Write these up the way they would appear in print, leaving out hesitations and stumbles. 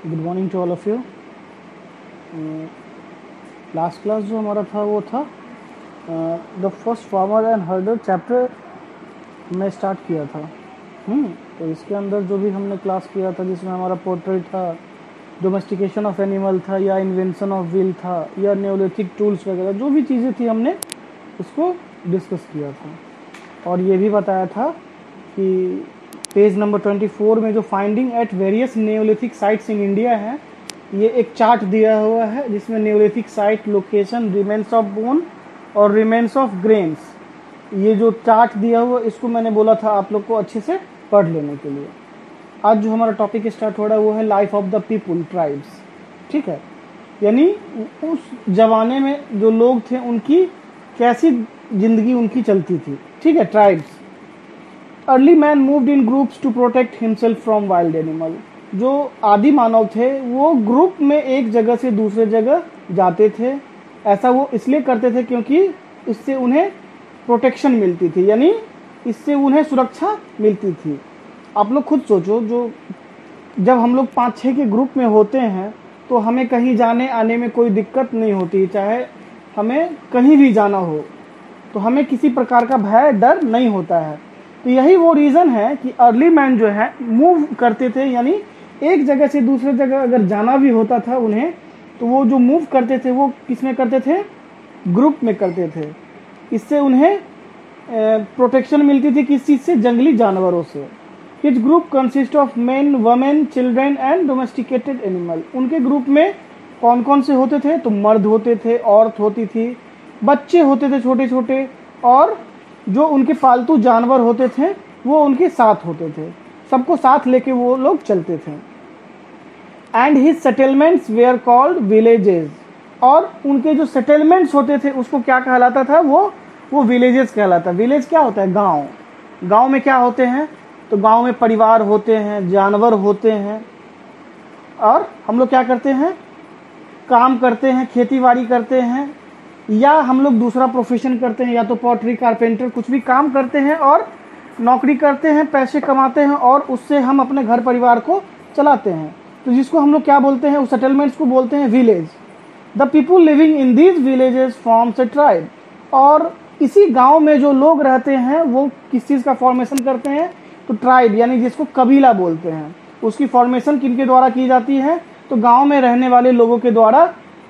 Good morning to all of you. Last class जो हमारा था वो था the first farmer and herder chapter में स्टार्ट किया था। तो इसके अंदर जो भी हमने क्लास किया था जिसमें हमारा पोर्ट्रेट था, डोमेस्टिकेशन ऑफ एनिमल था, या इन्वेंशन ऑफ व्हील था, या न्यूलिथिक टूल्स वगैरह जो भी चीज़ें थी हमने उसको डिस्कस किया था। और ये भी बताया था कि पेज नंबर 24 में जो finding at various Neolithic sites in India है, ये एक चार्ट दिया हुआ है जिसमें Neolithic site, location, remains of bone और रिमेन्स ऑफ ग्रेन्स, ये जो चार्ट दिया हुआ इसको मैंने बोला था आप लोग को अच्छे से पढ़ लेने के लिए। आज जो हमारा टॉपिक स्टार्ट हो रहा है वो है life of the people, tribes. ठीक है, यानी उस जमाने में जो लोग थे उनकी कैसी जिंदगी उनकी चलती थी। ठीक है, tribes. Early man moved in groups to protect himself from wild animal. जो आदि मानव थे वो ग्रुप में एक जगह से दूसरे जगह जाते थे। ऐसा वो इसलिए करते थे क्योंकि इससे उन्हें प्रोटेक्शन मिलती थी, यानी इससे उन्हें सुरक्षा मिलती थी। आप लोग खुद सोचो, जो जब हम लोग 5-6 के ग्रुप में होते हैं तो हमें कहीं जाने आने में कोई दिक्कत नहीं होती, चाहे हमें कहीं भी जाना हो तो हमें किसी प्रकार का भय डर नहीं होता है। तो यही वो रीज़न है कि अर्ली मैन जो है मूव करते थे, यानी एक जगह से दूसरे जगह अगर जाना भी होता था उन्हें, तो वो जो मूव करते थे वो किस में करते थे? ग्रुप में करते थे। इससे उन्हें प्रोटेक्शन मिलती थी किस चीज़ से? जंगली जानवरों से। His group consist of main, women, children and domesticated animal. उनके ग्रुप में कौन कौन से होते थे? तो मर्द होते थे, औरत होती थी, बच्चे होते थे छोटे छोटे, और जो उनके पालतू जानवर होते थे वो उनके साथ होते थे। सबको साथ लेके वो लोग चलते थे। And his settlements where called villages. और उनके जो सेटलमेंट्स होते थे उसको क्या कहलाता था? वो विलेजेस कहलाता। विलेज क्या होता है? गांव। गांव में क्या होते हैं? तो गांव में परिवार होते हैं, जानवर होते हैं, और हम लोग क्या करते हैं? काम करते हैं, खेती बाड़ी करते हैं, या हम लोग दूसरा प्रोफेशन करते हैं, या तो पॉटरी, कारपेंटर, कुछ भी काम करते हैं और नौकरी करते हैं, पैसे कमाते हैं और उससे हम अपने घर परिवार को चलाते हैं। तो जिसको हम लोग क्या बोलते हैं? उस सेटलमेंट्स को बोलते हैं village. The people living in these villages forms a tribe. और इसी गांव में जो लोग रहते हैं वो किस चीज़ का फॉर्मेशन करते हैं? तो ट्राइब, यानी जिसको कबीला बोलते हैं। उसकी फॉर्मेशन किनके द्वारा की जाती है? तो गांव में रहने वाले लोगों के द्वारा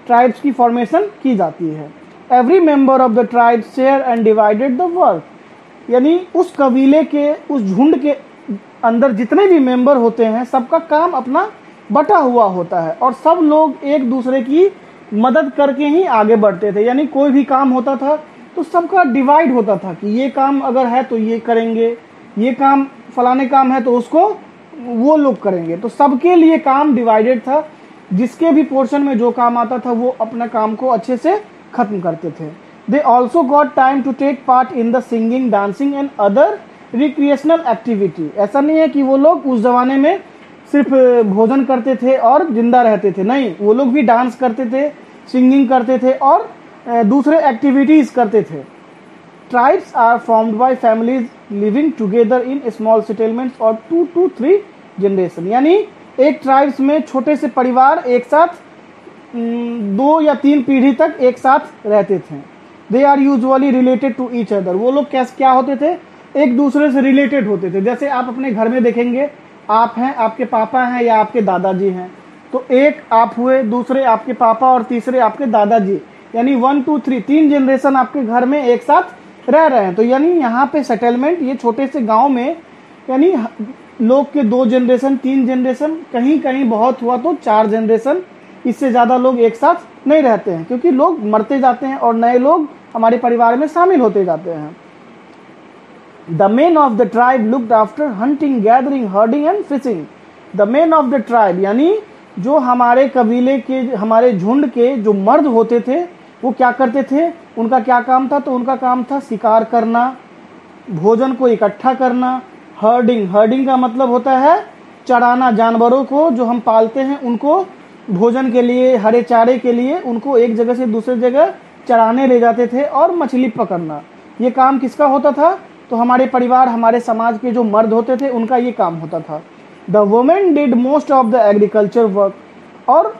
ट्राइब्स की फॉर्मेशन की जाती है। Every member of the tribe share and divided the work. यानी उस कबीले के, उस झुंड के अंदर जितने भी मेंबर होते हैं सबका काम अपना बटा हुआ होता है, और सब लोग एक दूसरे की मदद करके ही आगे बढ़ते थे। यानी कोई भी काम होता था तो सबका डिवाइड होता था कि ये काम अगर है तो ये करेंगे, ये काम फलाने काम है तो उसको वो लोग करेंगे। तो सबके लिए काम डिवाइडेड था। जिसके भी पोर्शन में जो काम आता था वो अपना काम को अच्छे से खत्म करते थे। They also got time to take part in the singing, dancing and other recreational activity. ऐसा नहीं है कि वो लोग उस जमाने में सिर्फ भोजन करते थे और जिंदा रहते थे, नहीं, वो लोग भी डांस करते थे, सिंगिंग करते थे और दूसरे एक्टिविटीज करते थे। Tribes are formed by families living together in small settlements और 2 to 3 जनरेशन। यानी एक ट्राइब्स में छोटे से परिवार एक साथ 2 या 3 पीढ़ी तक एक साथ रहते थे। They are usually related to each other. वो लोग क्या होते थे? एक दूसरे से रिलेटेड होते थे। जैसे आप अपने घर में देखेंगे, आप हैं, आपके पापा हैं या आपके दादाजी हैं, तो एक आप हुए, दूसरे आपके पापा और तीसरे आपके दादाजी, यानी 1 2 3 3 जनरेशन आपके घर में एक साथ रह रहे हैं। तो यानी यहाँ पे सेटलमेंट ये छोटे से गांव में, यानी लोग के 2 जनरेशन, 3 जनरेशन, कहीं कहीं बहुत हुआ तो 4 जनरेशन, इससे ज़्यादा लोग एक साथ नहीं रहते हैं क्योंकि लोग मरते जाते हैं और नए लोग हमारे परिवार में शामिल होते जाते हैं। The main of the tribe looked after hunting, gathering, herding and fishing. The main of the tribe यानी जो हमारे कबीले के, हमारे झुंड के जो मर्द होते थे वो क्या करते थे? उनका क्या काम था? तो उनका काम था शिकार करना, भोजन को इकट्ठा करना। हर्डिंग, हर्डिंग का मतलब होता है चराना। जानवरों को जो हम पालते हैं उनको भोजन के लिए, हरे चारे के लिए उनको एक जगह से दूसरे जगह चराने ले जाते थे। और मछली पकड़ना, ये काम किसका होता था? तो हमारे परिवार, हमारे समाज के जो मर्द होते थे उनका ये काम होता था। The women did most of the agriculture work, और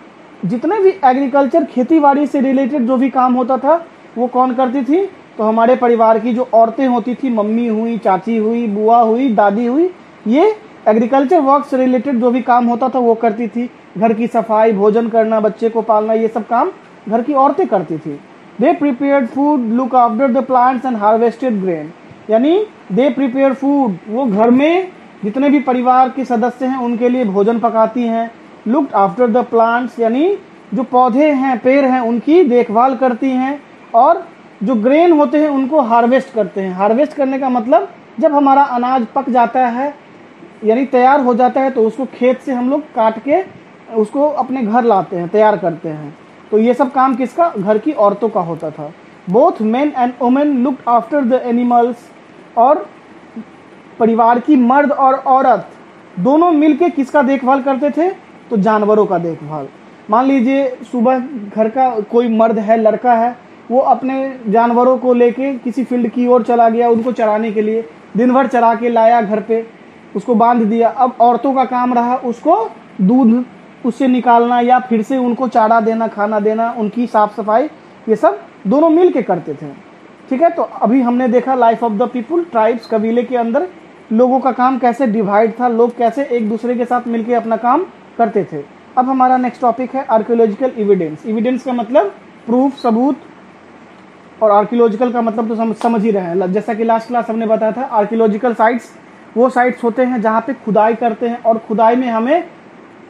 जितने भी एग्रीकल्चर खेती बाड़ी से रिलेटेड जो भी काम होता था वो कौन करती थी? तो हमारे परिवार की जो औरतें होती थी, मम्मी हुई, चाची हुई, बुआ हुई, दादी हुई, ये एग्रीकल्चर वर्क से रिलेटेड जो भी काम होता था वो करती थी। घर की सफाई, भोजन करना, बच्चे को पालना, ये सब काम घर की औरतें करती थी। They prepared food, look after the plants and harvested grain, यानी दे प्रिपेयर फूड, वो घर में जितने भी परिवार के सदस्य हैं उनके लिए भोजन पकाती हैं। लुक्ड आफ्टर द प्लांट्स, यानी जो पौधे हैं, पेड़ हैं, उनकी देखभाल करती हैं। और जो ग्रेन होते हैं उनको हार्वेस्ट करते हैं। हार्वेस्ट करने का मतलब जब हमारा अनाज पक जाता है यानी तैयार हो जाता है तो उसको खेत से हम लोग काट के उसको अपने घर लाते हैं, तैयार करते हैं। तो ये सब काम किसका? घर की औरतों का होता था। Both men and women looked after the animals, और परिवार की मर्द और औरत दोनों मिलके किसका देखभाल करते थे? तो जानवरों का देखभाल। मान लीजिए सुबह घर का कोई मर्द है, लड़का है, वो अपने जानवरों को लेके किसी फील्ड की ओर चला गया उनको चराने के लिए, दिन भर चरा के लाया घर पे, उसको बांध दिया। अब औरतों का काम रहा उसको दूध उससे निकालना या फिर से उनको चारा देना, खाना देना, उनकी साफ सफाई, ये सब दोनों मिल के करते थे। ठीक है, तो अभी हमने देखा life of the people, tribes, कबीले के अंदर लोगों का काम कैसे डिवाइड था, लोग कैसे एक दूसरे के साथ मिलके अपना काम करते थे। अब हमारा नेक्स्ट टॉपिक है आर्कियोलॉजिकल एविडेंस। एविडेंस का मतलब प्रूफ, सबूत, और आर्कियोलॉजिकल का मतलब तो समझ ही रहे हैं। जैसा कि लास्ट क्लास हमने बताया था, आर्कियोलॉजिकल साइट्स वो साइट्स होते हैं जहाँ पे खुदाई करते हैं, और खुदाई में हमें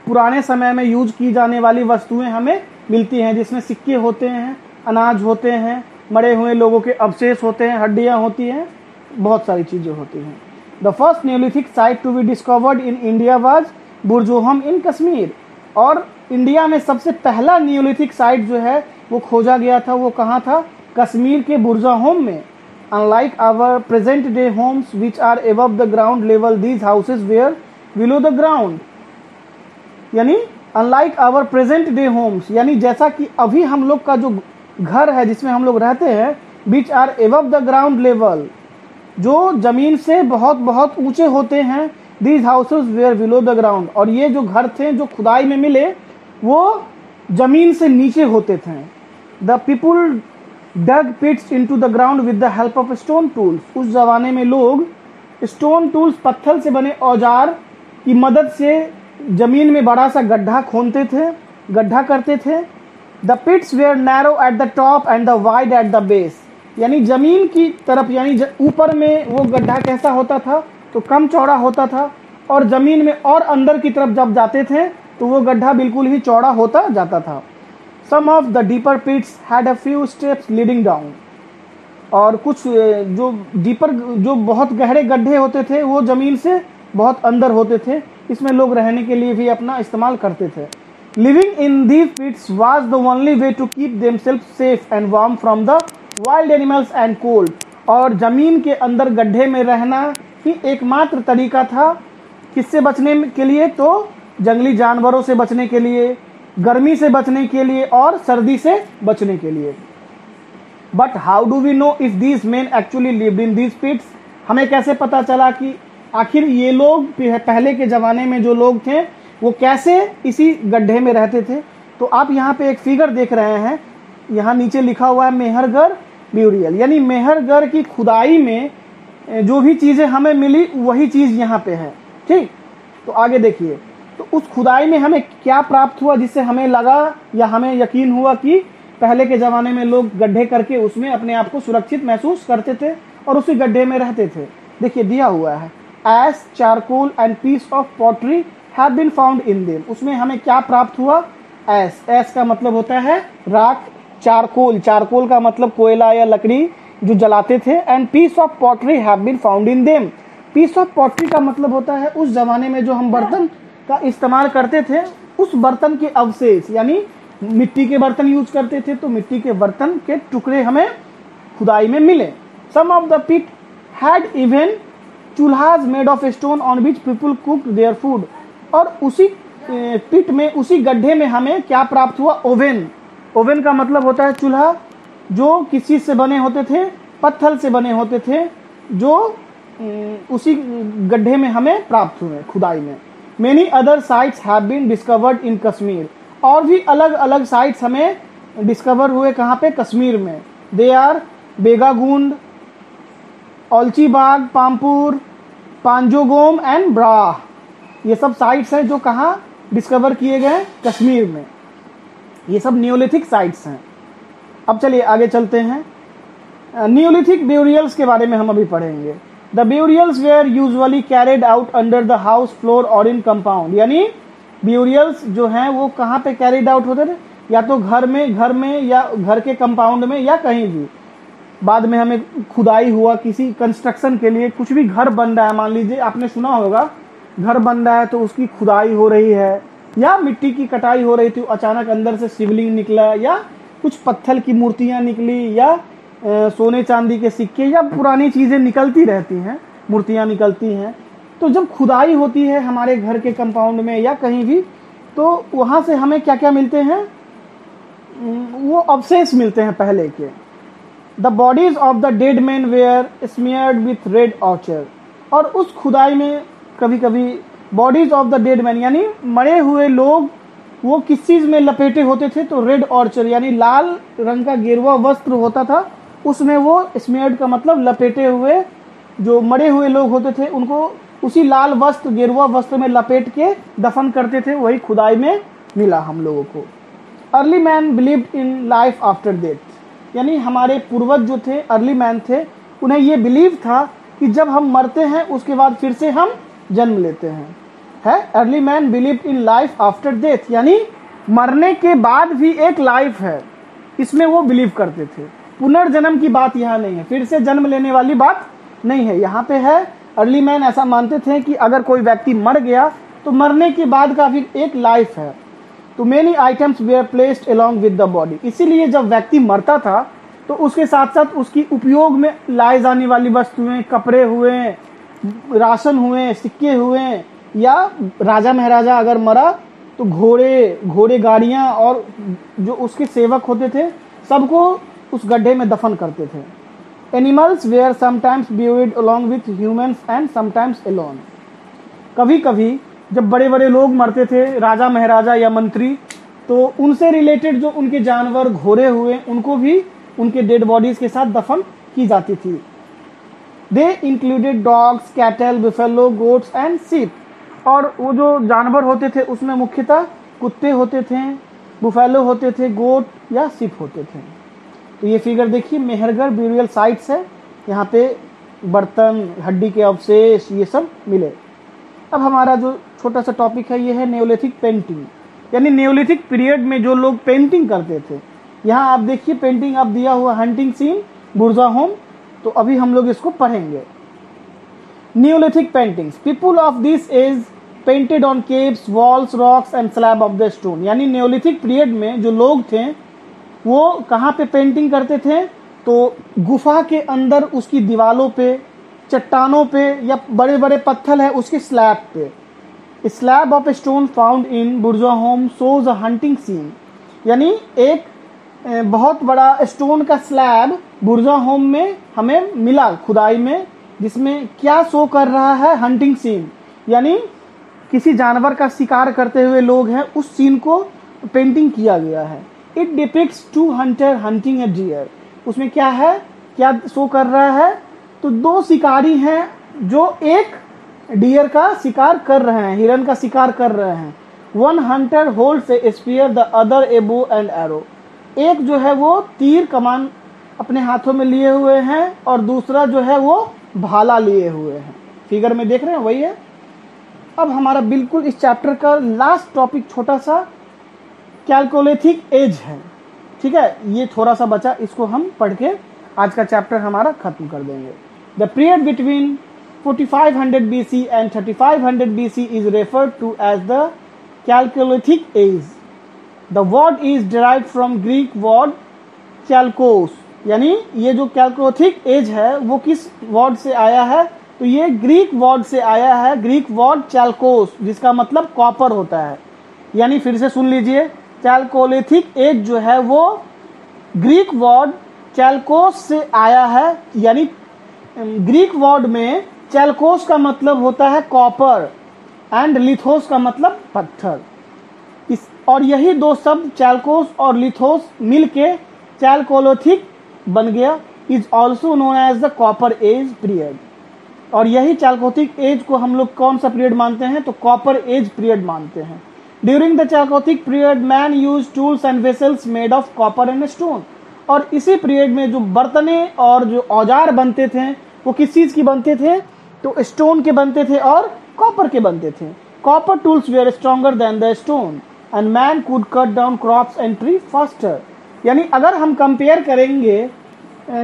पुराने समय में यूज की जाने वाली वस्तुएं हमें मिलती हैं, जिसमें सिक्के होते हैं, अनाज होते हैं, मरे हुए लोगों के अवशेष होते हैं, हड्डियां होती हैं, बहुत सारी चीज़ें होती हैं। The first neolithic site to be discovered in India was Burzahom in Kashmir, और इंडिया में सबसे पहला न्यूलिथिक साइट जो है वो खोजा गया था, वो कहाँ था? कश्मीर के बुरजोहम में। Unlike our present day homes which are above the ground level, these houses were below the ground, यानी unlike our present day homes, यानी जैसा कि अभी हम लोग का जो घर है जिसमें हम लोग रहते हैं, which are above the ground level, जो जमीन से बहुत बहुत ऊंचे होते हैं। These houses were below the ground, और ये जो घर थे जो खुदाई में मिले वो जमीन से नीचे होते थे। The people dug pits into the ground with the help of stone tools, उस जमाने में लोग स्टोन टूल्स, पत्थर से बने औजार की मदद से जमीन में बड़ा सा गड्ढा खोदते थे, गड्ढा करते थे। The pits were narrow at the top and the wide at the base, यानी जमीन की तरफ यानी ऊपर में वो गड्ढा कैसा होता था? तो कम चौड़ा होता था, और जमीन में और अंदर की तरफ जब जाते थे तो वो गड्ढा बिल्कुल ही चौड़ा होता जाता था। Some of the deeper pits had a few steps leading down, और कुछ जो डीपर, जो बहुत गहरे गड्ढे होते थे वो जमीन से बहुत अंदर होते थे। इसमें लोग रहने के लिए भी अपना इस्तेमाल करते थे। Living in these pits was the only way to keep themselves safe and warm from the wild animals and cold, और जमीन के अंदर गड्ढे में रहना ही एकमात्र तरीका था किससे बचने के लिए? तो जंगली जानवरों से बचने के लिए, गर्मी से बचने के लिए, और सर्दी से बचने के लिए। But how do we know if these men actually lived in these pits, हमें कैसे पता चला कि आखिर ये लोग पहले के ज़माने में जो लोग थे वो कैसे इसी गड्ढे में रहते थे? तो आप यहाँ पे एक फिगर देख रहे हैं, यहाँ नीचे लिखा हुआ है मेहरगढ़ ब्यूरियल, यानी मेहरगढ़ की खुदाई में जो भी चीज़ें हमें मिली वही चीज़ यहाँ पे है। ठीक, तो आगे देखिए, तो उस खुदाई में हमें क्या प्राप्त हुआ जिससे हमें लगा या हमें यकीन हुआ कि पहले के ज़माने में लोग गड्ढे करके उसमें अपने आप को सुरक्षित महसूस करते थे और उसी गड्ढे में रहते थे। देखिए दिया हुआ है, ash, charcoal and piece of pottery have been found in them. उसमें हमें क्या प्राप्त हुआ? एश, एश का मतलब होता है राख, चारकोल, चारकोल का मतलब कोयला या लकड़ी जो जलाते थे, and piece of pottery have been found in them. Piece of pottery का मतलब होता है उस जमाने में जो हम बर्तन का इस्तेमाल करते थे उस बर्तन के अवशेष, यानी मिट्टी के बर्तन यूज करते थे तो मिट्टी के बर्तन के टुकड़े हमें खुदाई में मिले। Some of the pit had even चूल्हाज made of stone on which people cooked their food, और उसी पिट में, उसी गड्ढे में हमें क्या प्राप्त हुआ? ओवन। ओवन का मतलब होता है चूल्हा, जो किस चीज से बने होते थे? पत्थर से बने होते थे, जो उसी गड्ढे में हमें प्राप्त हुए खुदाई में। Many other sites have been discovered in Kashmir, और भी अलग अलग साइट्स हमें डिस्कवर हुए कहाँ पे, कश्मीर में। दे आर बेगागुंड, औलचीबाग, पामपुर, पांजोगोम एंड ब्रा, ये सब साइट्स हैं जो कहाँ डिस्कवर किए गए, कश्मीर में। ये सब नियोलिथिक साइट्स हैं। अब चलिए आगे चलते हैं। नियोलिथिक ब्यूरियल्स के बारे में हम अभी पढ़ेंगे। The burials were usually carried out under the house floor और इन कंपाउंड, यानी ब्यूरियल्स जो हैं वो कहाँ पे कैरिड आउट होते थे, या तो घर में या घर के कंपाउंड में या कहीं भी। बाद में हमें खुदाई हुआ किसी कंस्ट्रक्शन के लिए, कुछ भी घर बन रहा है, मान लीजिए आपने सुना होगा घर बन रहा है तो उसकी खुदाई हो रही है, या मिट्टी की कटाई हो रही थी, अचानक अंदर से शिवलिंग निकला, या कुछ पत्थर की मूर्तियां निकली, या सोने चांदी के सिक्के, या पुरानी चीजें निकलती रहती हैं, मूर्तियां निकलती हैं। तो जब खुदाई होती है हमारे घर के कंपाउंड में या कहीं भी, तो वहां से हमें क्या क्या मिलते हैं, वो अवशेष मिलते हैं पहले के। The bodies of the dead man were smeared with red ochre, और उस खुदाई में कभी कभी bodies of the dead man यानी मरे हुए लोग वो किस चीज में लपेटे होते थे, तो रेड ऑर्चर यानी लाल रंग का गेरुआ वस्त्र होता था, उसमें वो स्मियर्ड का मतलब लपेटे हुए जो मरे हुए लोग होते थे उनको उसी लाल वस्त्र गेरुआ वस्त्र में लपेट के दफन करते थे। वही खुदाई में मिला हम लोगों को। Early man believed in life after death, यानी हमारे पूर्वज जो थे, अर्ली मैन थे, उन्हें ये बिलीव था कि जब हम मरते हैं उसके बाद फिर से हम जन्म लेते हैं। है early man believed in life after death, यानी मरने के बाद भी एक लाइफ है, इसमें वो बिलीव करते थे। पुनर्जन्म की बात यहाँ नहीं है, फिर से जन्म लेने वाली बात नहीं है। यहाँ पे है अर्ली मैन ऐसा मानते थे कि अगर कोई व्यक्ति मर गया तो मरने के बाद का भी एक लाइफ है। तो many items were placed along with the body, इसीलिए जब व्यक्ति मरता था तो उसके साथ साथ उसकी उपयोग में लाए जाने वाली वस्तुएं, कपड़े हुए, राशन हुए, सिक्के हुए, या राजा महाराजा अगर मरा तो घोड़े गाड़ियां और जो उसके सेवक होते थे सबको उस गड्ढे में दफन करते थे। Animals were sometimes buried along with humans and sometimes alone, कभी कभी जब बड़े बड़े लोग मरते थे, राजा महाराजा या मंत्री, तो उनसे रिलेटेड जो उनके जानवर घोड़े हुए उनको भी उनके डेड बॉडीज के साथ दफन की जाती थी। They included dogs, cattle, buffalo, goats and sheep, और वो जो जानवर होते थे उसमें मुख्यतः कुत्ते होते थे, बुफेलो होते थे, गोट या सिप होते थे। तो ये फिगर देखिए, मेहरगढ़ ब्यूरियल साइट्स है, यहाँ पे बर्तन, हड्डी के अवशेष ये सब मिले। अब हमारा जो छोटा सा टॉपिक है ये है नियोलिथिक पेंटिंग, यानी नियोलिथिक पीरियड में जो लोग पेंटिंग करते थे। यहाँ आप देखिए पेंटिंग आप दिया हुआ हंटिंग सीन, बुर्जा होम, तो अभी हम लोग इसको पढ़ेंगे। Neolithic paintings, people of this age painted on caves, walls, rocks and slab of the stone, यानी नियोलिथिक पीरियड में जो लोग थे वो कहाँ पे पेंटिंग करते थे, तो गुफा के अंदर उसकी दीवालों पे, चट्टानों पे, या बड़े बड़े पत्थर है उसके स्लैब पे। Slab of stone found in Burzahom shows a hunting scene, यानी एक बहुत बड़ा स्टोन का स्लैब बुर्जा होम में हमें मिला खुदाई में, जिसमें क्या शो कर रहा है, हंटिंग सीन, यानी किसी जानवर का शिकार करते हुए लोग हैं उस सीन को पेंटिंग किया गया है। It depicts two hunter hunting a deer, उसमें क्या है, क्या शो कर रहा है, तो दो शिकारी हैं जो एक डियर का शिकार कर रहे हैं, हिरन का शिकार कर रहे हैं। One hunter holds a spear, the other a bow and arrow, एक जो है वो तीर कमान अपने हाथों में लिए हुए हैं और दूसरा जो है वो भाला लिए हुए हैं। फिगर में देख रहे हैं वही है। अब हमारा बिल्कुल इस चैप्टर का लास्ट टॉपिक छोटा सा कैलकोलिथिक एज है, ठीक है, ये थोड़ा सा बचा, इसको हम पढ़ के आज का चैप्टर हमारा खत्म कर देंगे। The period between 4500 BC and 3500 BC is referred to as the Chalcolithic age. The word is derived from Greek word chalkos, यानी ये जो कैलकोलिथिक एज है वो किस वर्ड से आया है, तो ये ग्रीक वर्ड से आया है, ग्रीक वर्ड चैल्कोस, जिसका मतलब कॉपर होता है। यानी फिर से सुन लीजिए, कैलकोलिथिक एज जो है वो ग्रीक वर्ड चैल्कोस से आया है, यानी ग्रीक वर्ड में चैल्कोस का मतलब होता है कॉपर, एंड लिथोस का मतलब पत्थर। और यही दो शब्द चैल्कोस और लिथोस मिलके चैल्कोलिथिक बन गया। Is also known as the copper age period. और यही चैल्कोलिथिक एज को हम लोग कौन सा पीरियड मानते हैं, तो कॉपर एज पीरियड मानते हैं। During the Chalcolithic period man use tools and vessels made of copper and stone. और इसी पीरियड में जो बर्तने और जो औजार बनते थे वो किस चीज की बनते थे, तो स्टोन के बनते थे और कॉपर के बनते थे। Copper tools were stronger than the stone and man could cut down crops and tree faster. यानी अगर हम कंपेयर करेंगे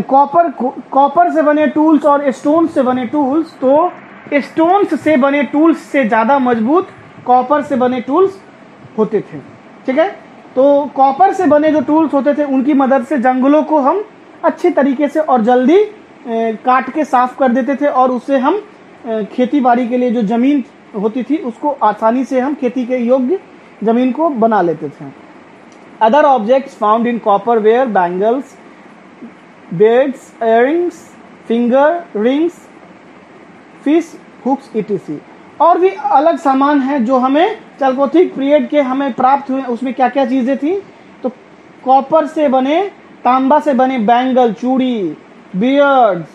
कॉपर से बने टूल्स और स्टोन से बने टूल्स, तो स्टोन्स से बने टूल्स से ज़्यादा मजबूत कॉपर से बने टूल्स होते थे। ठीक है, तो कॉपर से बने जो टूल्स होते थे उनकी मदद से जंगलों को हम अच्छे तरीके से और जल्दी काट के साफ कर देते थे और उससे हम खेती बाड़ी के लिए जो जमीन होती थी उसको आसानी से हम खेती के योग्य जमीन को बना लेते थे। Other objects found in copper were bangles, beads, earrings, finger rings, fish hooks ETC. और भी अलग सामान है जो हमें चैल्कोलिथिक पीरियड के हमें प्राप्त हुए। उसमें क्या क्या चीजें थी, तो कॉपर से बने, तांबा से बने बैंगल चूड़ी, बियर्ड्स,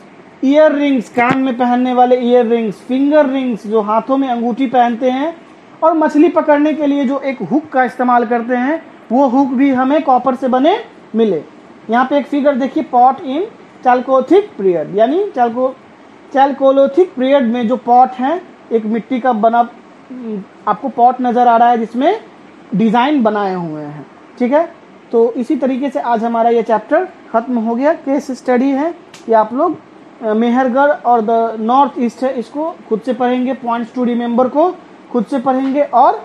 ईयर रिंग्स कान में पहनने वाले ईयर रिंग्स, फिंगर रिंग्स जो हाथों में अंगूठी पहनते हैं, और मछली पकड़ने के लिए जो एक हुक का इस्तेमाल करते हैं वो हुक भी हमें कॉपर से बने मिले। यहाँ पे एक फिगर देखिए, पॉट इन चैल्कोलिथिक पीरियड, यानी चैल्कोलिथिक पीरियड में जो पॉट है एक मिट्टी का बना आपको पॉट नजर आ रहा है जिसमें डिजाइन बनाए हुए हैं। ठीक है, तो इसी तरीके से आज हमारा ये चैप्टर खत्म हो गया। केस स्टडी है कि आप लोग मेहरगढ़ और द नॉर्थ ईस्ट है इसको खुद से पढ़ेंगे, पॉइंट्स टू रिमेंबर को खुद से पढ़ेंगे, और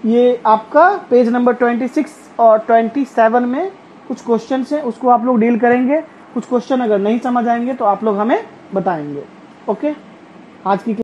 ये आपका पेज नंबर 26 और 27 में कुछ क्वेश्चन है उसको आप लोग डील करेंगे। कुछ क्वेश्चन अगर नहीं समझ आएंगे तो आप लोग हमें बताएंगे। ओके, आज की